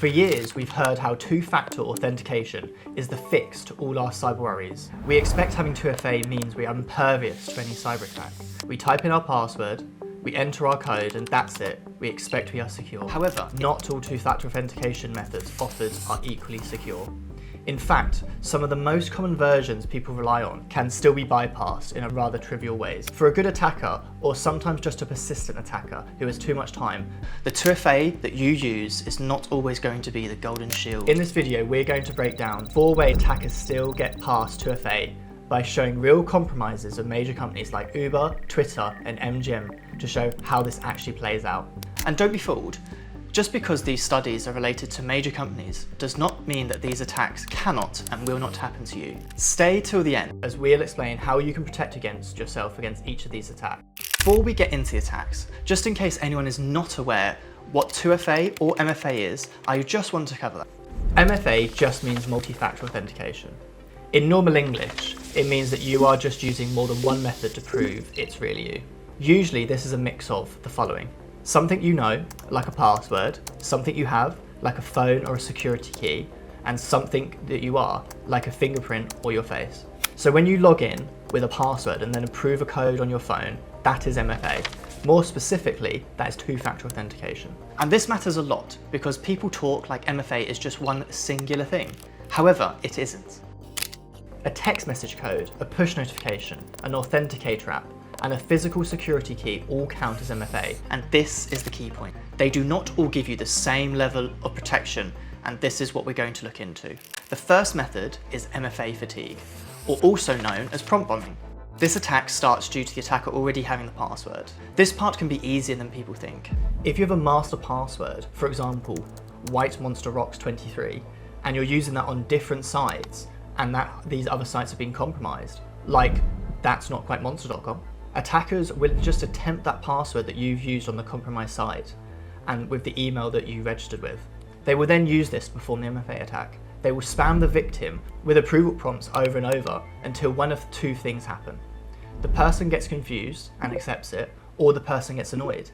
For years, we've heard how two-factor authentication is the fix to all our cyber worries. We expect having 2FA means we are impervious to any cyber attack. We type in our password, we enter our code, and that's it. We expect we are secure. However, not all two-factor authentication methods offered are equally secure. In fact, some of the most common versions people rely on can still be bypassed in a rather trivial ways. For a good attacker, or sometimes just a persistent attacker who has too much time, the 2FA that you use is not always going to be the golden shield. In this video, we're going to break down 4 ways attackers still get past 2FA by showing real compromises of major companies like Uber, Twitter, and MGM to show how this actually plays out. And don't be fooled. Just because these studies are related to major companies does not mean that these attacks cannot and will not happen to you. Stay till the end as we'll explain how you can protect yourself against each of these attacks. Before we get into the attacks, just in case anyone is not aware what 2FA or MFA is, I just want to cover that. MFA just means multi-factor authentication. In normal English, it means that you are just using more than one method to prove it's really you. Usually this is a mix of the following. Something you know, like a password, something you have, like a phone or a security key, and something that you are, like a fingerprint or your face. So when you log in with a password and then approve a code on your phone, that is MFA. More specifically, that is two-factor authentication. And this matters a lot because people talk like MFA is just one singular thing. However, it isn't. A text message code, a push notification, an authenticator app, and a physical security key all count as MFA. And this is the key point. They do not all give you the same level of protection, and this is what we're going to look into. The first method is MFA fatigue, or also known as prompt bombing. This attack starts due to the attacker already having the password. This part can be easier than people think. If you have a master password, for example, White Monster Rocks 23, and you're using that on different sites, and these other sites have been compromised, like that's not quite monster.com, attackers will just attempt that password that you've used on the compromised site and with the email that you registered with. They will then use this to perform the MFA attack. They will spam the victim with approval prompts over and over until one of 2 things happen. The person gets confused and accepts it, or the person gets annoyed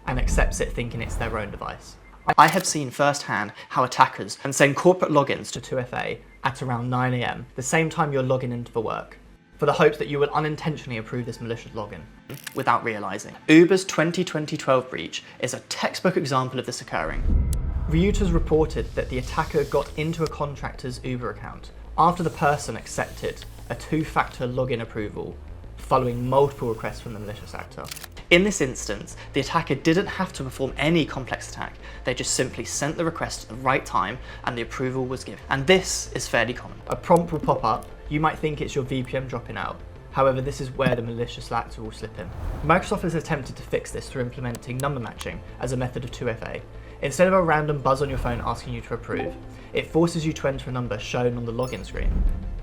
and accepts it thinking it's their own device. I have seen firsthand how attackers can send corporate logins to 2FA at around 9 AM, the same time you're logging into the work, for the hopes that you will unintentionally approve this malicious login without realising. Uber's 2012 breach is a textbook example of this occurring. Reuters reported that the attacker got into a contractor's Uber account after the person accepted a two-factor login approval following multiple requests from the malicious actor. In this instance, the attacker didn't have to perform any complex attack. They just simply sent the request at the right time and the approval was given. And this is fairly common. A prompt will pop up. You might think it's your VPN dropping out. However, this is where the malicious actor will slip in. Microsoft has attempted to fix this through implementing number matching as a method of 2FA. Instead of a random buzz on your phone asking you to approve, it forces you to enter a number shown on the login screen.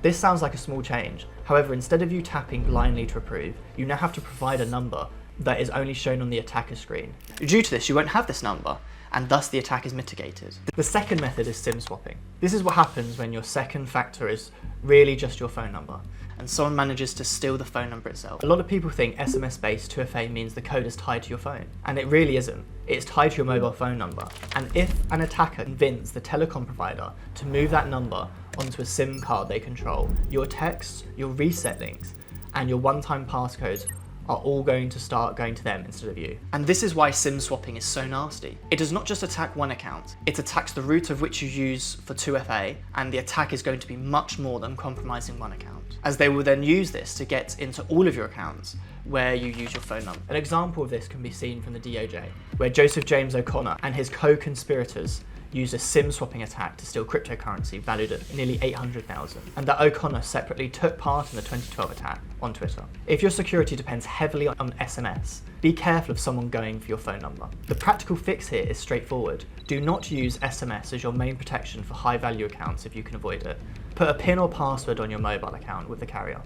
This sounds like a small change. However, instead of you tapping blindly to approve, you now have to provide a number that is only shown on the attacker screen. Due to this, you won't have this number, and thus the attack is mitigated. The second method is SIM swapping. This is what happens when your second factor is really just your phone number, and someone manages to steal the phone number itself. A lot of people think SMS-based 2FA means the code is tied to your phone, and it really isn't. It's tied to your mobile phone number, and if an attacker convinces the telecom provider to move that number onto a SIM card they control, your texts, your reset links, and your one-time passcodes are all going to start going to them instead of you. And this is why SIM swapping is so nasty. It does not just attack one account, it attacks the root of which you use for 2FA, and the attack is going to be much more than compromising one account, as they will then use this to get into all of your accounts where you use your phone number. An example of this can be seen from the DOJ, where Joseph James O'Connor and his co-conspirators used a SIM swapping attack to steal cryptocurrency valued at nearly 800,000, and that O'Connor separately took part in the 2012 attack on Twitter. If your security depends heavily on SMS, be careful of someone going for your phone number. The practical fix here is straightforward. Do not use SMS as your main protection for high-value accounts if you can avoid it. Put a PIN or password on your mobile account with the carrier,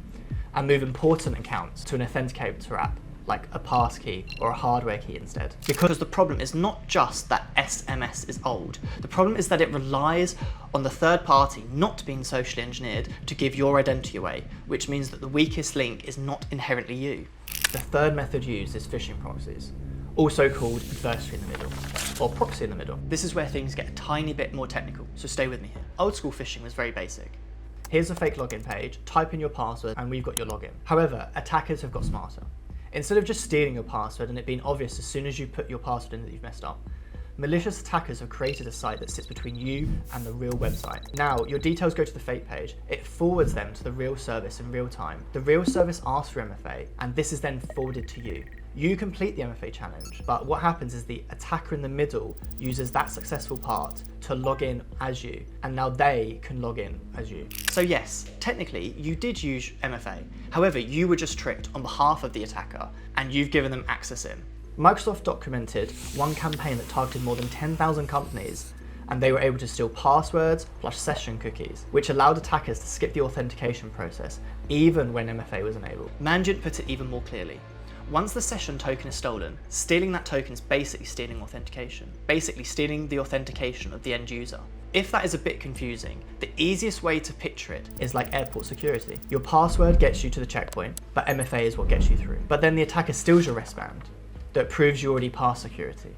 and move important accounts to an authenticator app like a passkey or a hardware key instead. Because the problem is not just that SMS is old, the problem is that it relies on the third party not being socially engineered to give your identity away, which means that the weakest link is not inherently you. The third method used is phishing proxies, also called adversary in the middle. or proxy in the middle. This is where things get a tiny bit more technical, so stay with me here. Old school phishing was very basic. Here's a fake login page, type in your password, and we've got your login. However, attackers have got smarter. Instead of just stealing your password and it being obvious as soon as you put your password in that you've messed up, malicious attackers have created a site that sits between you and the real website. Now, your details go to the fake page, it forwards them to the real service in real time. The real service asks for MFA, and this is then forwarded to you. You complete the MFA challenge, but what happens is the attacker in the middle uses that successful part to log in as you, and now they can log in as you. So yes, technically you did use MFA. However, you were just tricked on behalf of the attacker, and you've given them access in. Microsoft documented one campaign that targeted more than 10,000 companies, and they were able to steal passwords plus session cookies, which allowed attackers to skip the authentication process, even when MFA was enabled. Mandiant put it even more clearly. Once the session token is stolen, stealing that token is basically stealing authentication, basically stealing the authentication of the end user. If that is a bit confusing, the easiest way to picture it is like airport security. Your password gets you to the checkpoint, but MFA is what gets you through. But then the attacker steals your wristband that proves you already passed security.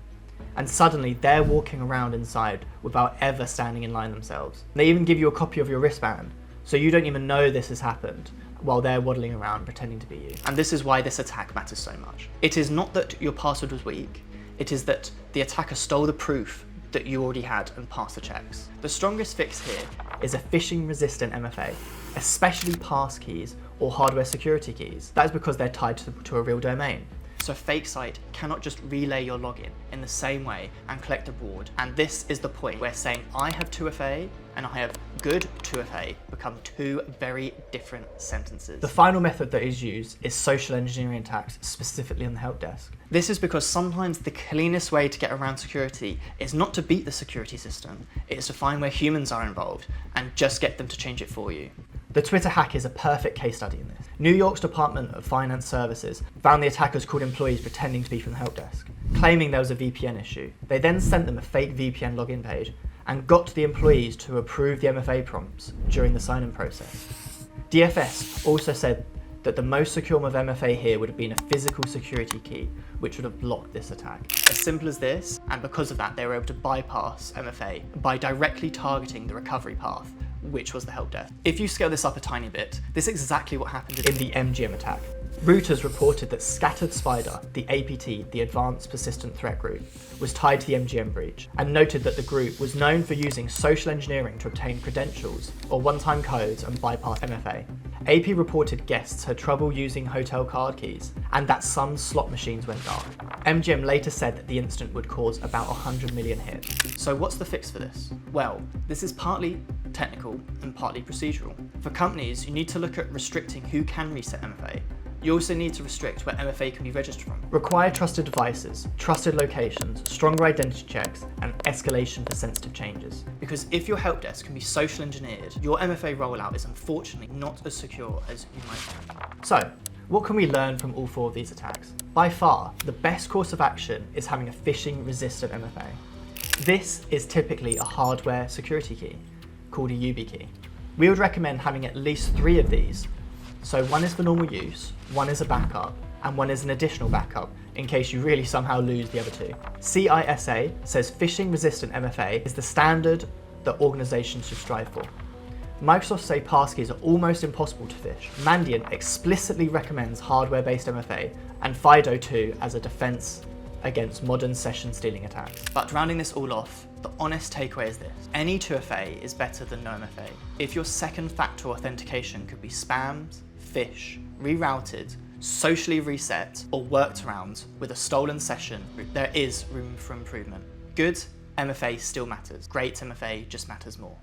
And suddenly they're walking around inside without ever standing in line themselves. They even give you a copy of your wristband, so you don't even know this has happened, while they're waddling around pretending to be you. And this is why this attack matters so much. It is not that your password was weak, it is that the attacker stole the proof that you already had and passed the checks. The strongest fix here is a phishing resistant MFA, especially passkeys or hardware security keys. That is because they're tied to a real domain. So a fake site cannot just relay your login in the same way and collect a reward. And this is the point where saying I have 2FA and I have good 2FA become two very different sentences. The final method that is used is social engineering attacks, specifically on the help desk. This is because sometimes the cleanest way to get around security is not to beat the security system, it is to find where humans are involved and just get them to change it for you. The Twitter hack is a perfect case study in this. New York's Department of Finance Services found the attackers called employees pretending to be from the help desk, claiming there was a VPN issue. They then sent them a fake VPN login page and got the employees to approve the MFA prompts during the sign-in process. DFS also said that the most secure of MFA here would have been a physical security key, which would have blocked this attack. As simple as this, and because of that, they were able to bypass MFA by directly targeting the recovery path, which was the help desk. If you scale this up a tiny bit, this is exactly what happened in the MGM attack. Reuters reported that Scattered Spider, the APT, the Advanced Persistent Threat Group, was tied to the MGM breach, and noted that the group was known for using social engineering to obtain credentials or one-time codes and bypass MFA. AP reported guests had trouble using hotel card keys, and that some slot machines went dark. MGM later said that the incident would cause about 100 million hits. So what's the fix for this? Well, this is partly technical and partly procedural. For companies, you need to look at restricting who can reset MFA. You also need to restrict where MFA can be registered from. Require trusted devices, trusted locations, stronger identity checks, and escalation for sensitive changes. Because if your help desk can be social engineered, your MFA rollout is unfortunately not as secure as you might think. So, what can we learn from all four of these attacks? By far, the best course of action is having a phishing resistant MFA. This is typically a hardware security key, called a YubiKey. We would recommend having at least 3 of these. So one is for normal use, one is a backup, and one is an additional backup in case you really somehow lose the other 2. CISA says phishing resistant MFA is the standard that organizations should strive for. Microsoft say passkeys are almost impossible to phish. Mandiant explicitly recommends hardware-based MFA, and FIDO2 as a defense against modern session stealing attacks. But rounding this all off, the honest takeaway is this: any 2FA is better than no MFA. If your second factor authentication could be spammed, phished, rerouted, socially reset, or worked around with a stolen session, there is room for improvement. Good MFA still matters. Great MFA just matters more.